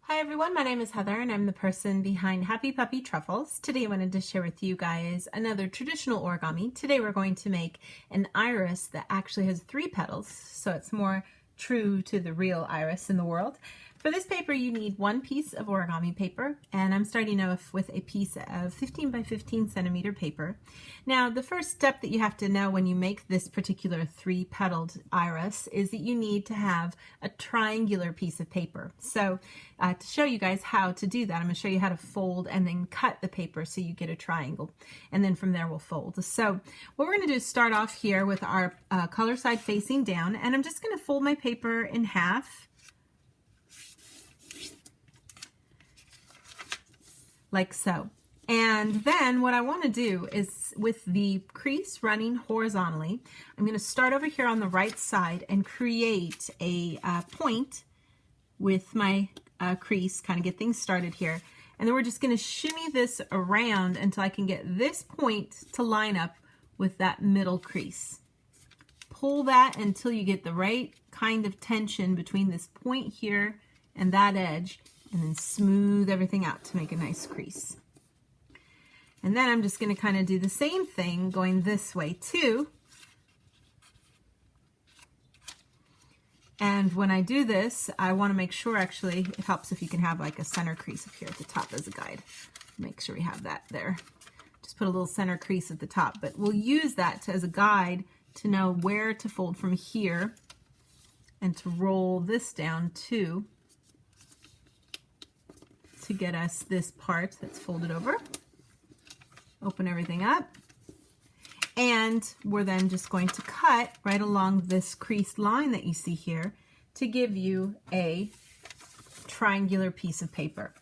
Hi everyone, my name is Heather and I'm the person behind Happy Puppy Truffles. Today I wanted to share with you guys another traditional origami. Today we're going to make an iris that actually has 3 petals, so it's more true to the real iris in the world. For this paper you need 1 piece of origami paper, and I'm starting off with a piece of 15 by 15 centimeter paper. Now the first step that you have to know when you make this particular 3-petaled iris is that you need to have a triangular piece of paper. So to show you guys how to do that, I'm going to show you how to fold and then cut the paper so you get a triangle, and then from there we'll fold. So what we're going to do is start off here with our color side facing down, and I'm just going to fold my paper in half like so. And then what I want to do is, with the crease running horizontally, I'm going to start over here on the right side and create a point with my crease, kind of get things started here. And then we're just going to shimmy this around until I can get this point to line up with that middle crease. Pull that until you get the right kind of tension between this point here and that edge, and then smooth everything out to make a nice crease. And then I'm just going to kind of do the same thing going this way too. And when I do this, I want to make sure, actually, it helps if you can have like a center crease up here at the top as a guide. Make sure we have that there. Just put a little center crease at the top, but we'll use that as a guide to know where to fold from here and to roll this down too, to get us this part that's folded over. Open everything up, and we're then just going to cut right along this creased line that you see here to give you a triangular piece of paper.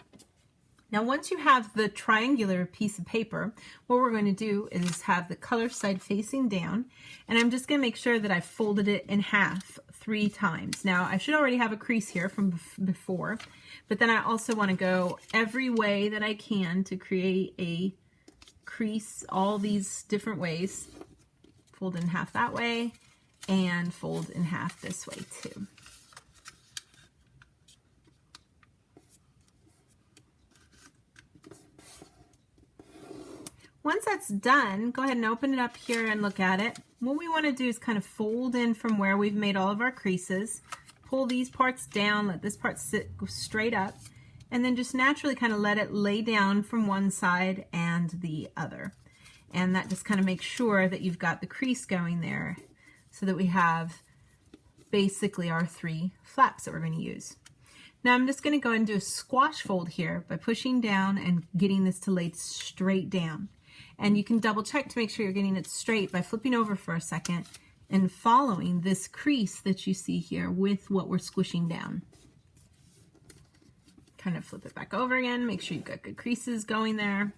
Now once you have the triangular piece of paper, what we're going to do is have the color side facing down, and I'm just going to make sure that I folded it in half 3 times. Now I should already have a crease here from before, but then I also want to go every way that I can to create a crease all these different ways. Fold in half that way and fold in half this way too. Once that's done, go ahead and open it up here and look at it. What we want to do is kind of fold in from where we've made all of our creases. Pull these parts down, let this part sit straight up, and then just naturally kind of let it lay down from one side and the other. And that just kind of makes sure that you've got the crease going there so that we have basically our 3 flaps that we're going to use. Now I'm just going to go and do a squash fold here by pushing down and getting this to lay straight down. And you can double check to make sure you're getting it straight by flipping over for a second and following this crease that you see here with what we're squishing down. Kind of flip it back over again, make sure you've got good creases going there.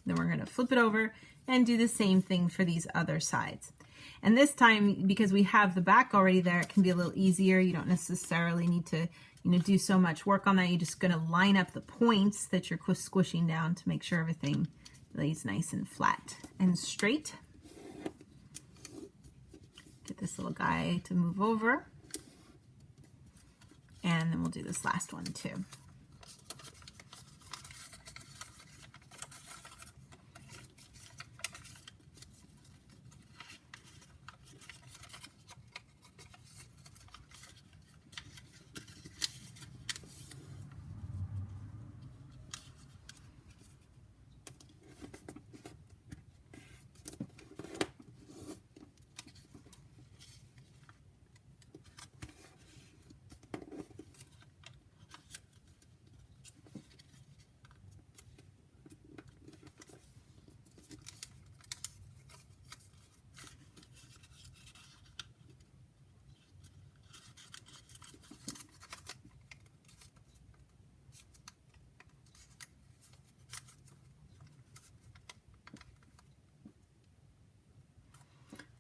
Then we're going to flip it over and do the same thing for these other sides. And this time, because we have the back already there, it can be a little easier. You don't necessarily need to do so much work on that. You're just going to line up the points that you're squishing down to make sure everything lays nice and flat and straight. Get this little guy to move over. And then we'll do this last one too.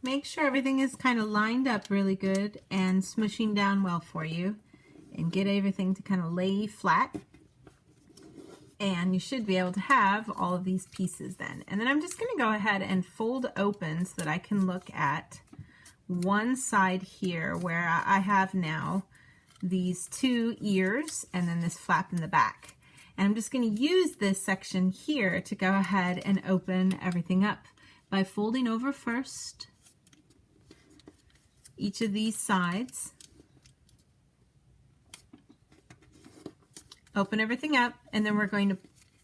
Make sure everything is kind of lined up really good and smushing down well for you, and get everything to kind of lay flat. And you should be able to have all of these pieces then. And then I'm just going to go ahead and fold open so that I can look at one side here where I have now these two ears and then this flap in the back. And I'm just going to use this section here to go ahead and open everything up by folding over first each of these sides. Open everything up, and then we're going to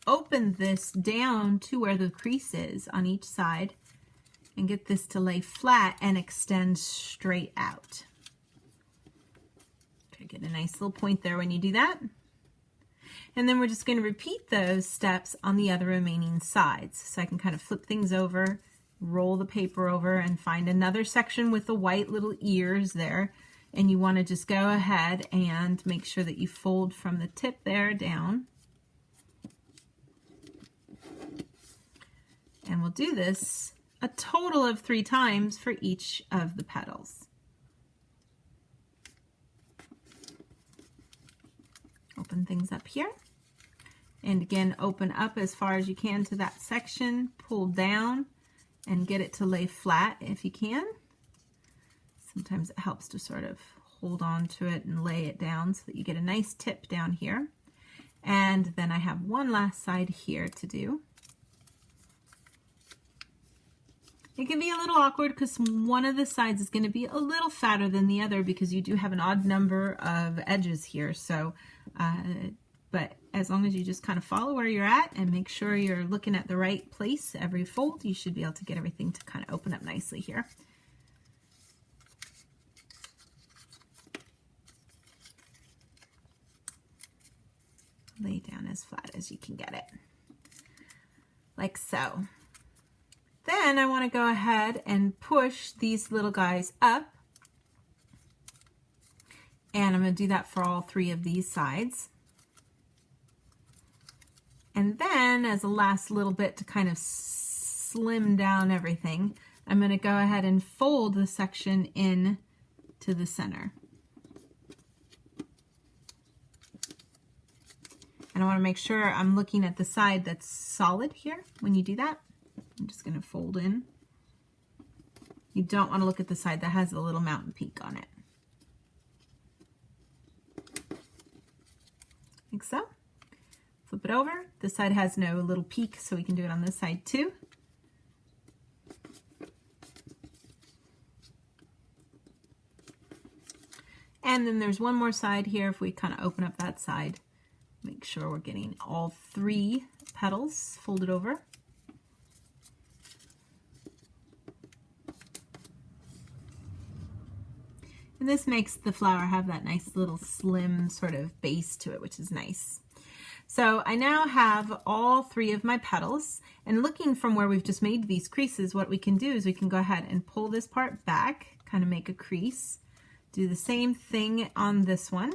open this down to where the crease is on each side and get this to lay flat and extend straight out. Try to get a nice little point there when you do that. And then we're just going to repeat those steps on the other remaining sides. So I can kind of flip things over, roll the paper over, and find another section with the white little ears there. And you want to just go ahead and make sure that you fold from the tip there down. And we'll do this a total of 3 times for each of the petals. Open things up here. And again, open up as far as you can to that section, pull down, and get it to lay flat if you can. Sometimes it helps to sort of hold on to it and lay it down so that you get a nice tip down here. And then I have one last side here to do. It can be a little awkward because one of the sides is going to be a little fatter than the other because you do have an odd number of edges here. So, but as long as you just kind of follow where you're at and make sure you're looking at the right place every fold, you should be able to get everything to kind of open up nicely here. Lay down as flat as you can get it, like so. Then I want to go ahead and push these little guys up, and I'm going to do that for all 3 of these sides. And then as a last little bit to kind of slim down everything, I'm going to go ahead and fold the section in to the center. And I want to make sure I'm looking at the side that's solid here when you do that. I'm just going to fold in. You don't want to look at the side that has a little mountain peak on it. Like so. Flip it over. This side has no little peak, so we can do it on this side too. And then there's one more side here. If we kind of open up that side, make sure we're getting all 3 petals folded over. And this makes the flower have that nice little slim sort of base to it, which is nice. So I now have all 3 of my petals, and looking from where we've just made these creases, what we can do is we can go ahead and pull this part back, kind of make a crease, do the same thing on this one,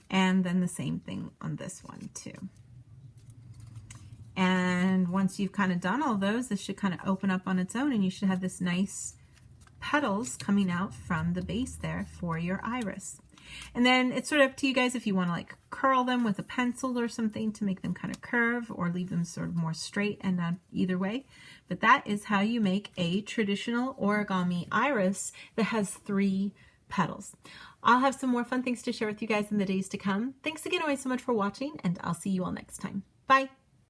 and then the same thing on this one too. And once you've kind of done all those, this should kind of open up on its own, and you should have this nice petals coming out from the base there for your iris. And then it's sort of up to you guys if you want to like curl them with a pencil or something to make them kind of curve, or leave them sort of more straight, and either way. But that is how you make a traditional origami iris that has 3 petals. I'll have some more fun things to share with you guys in the days to come. Thanks again always so much for watching, and I'll see you all next time. Bye.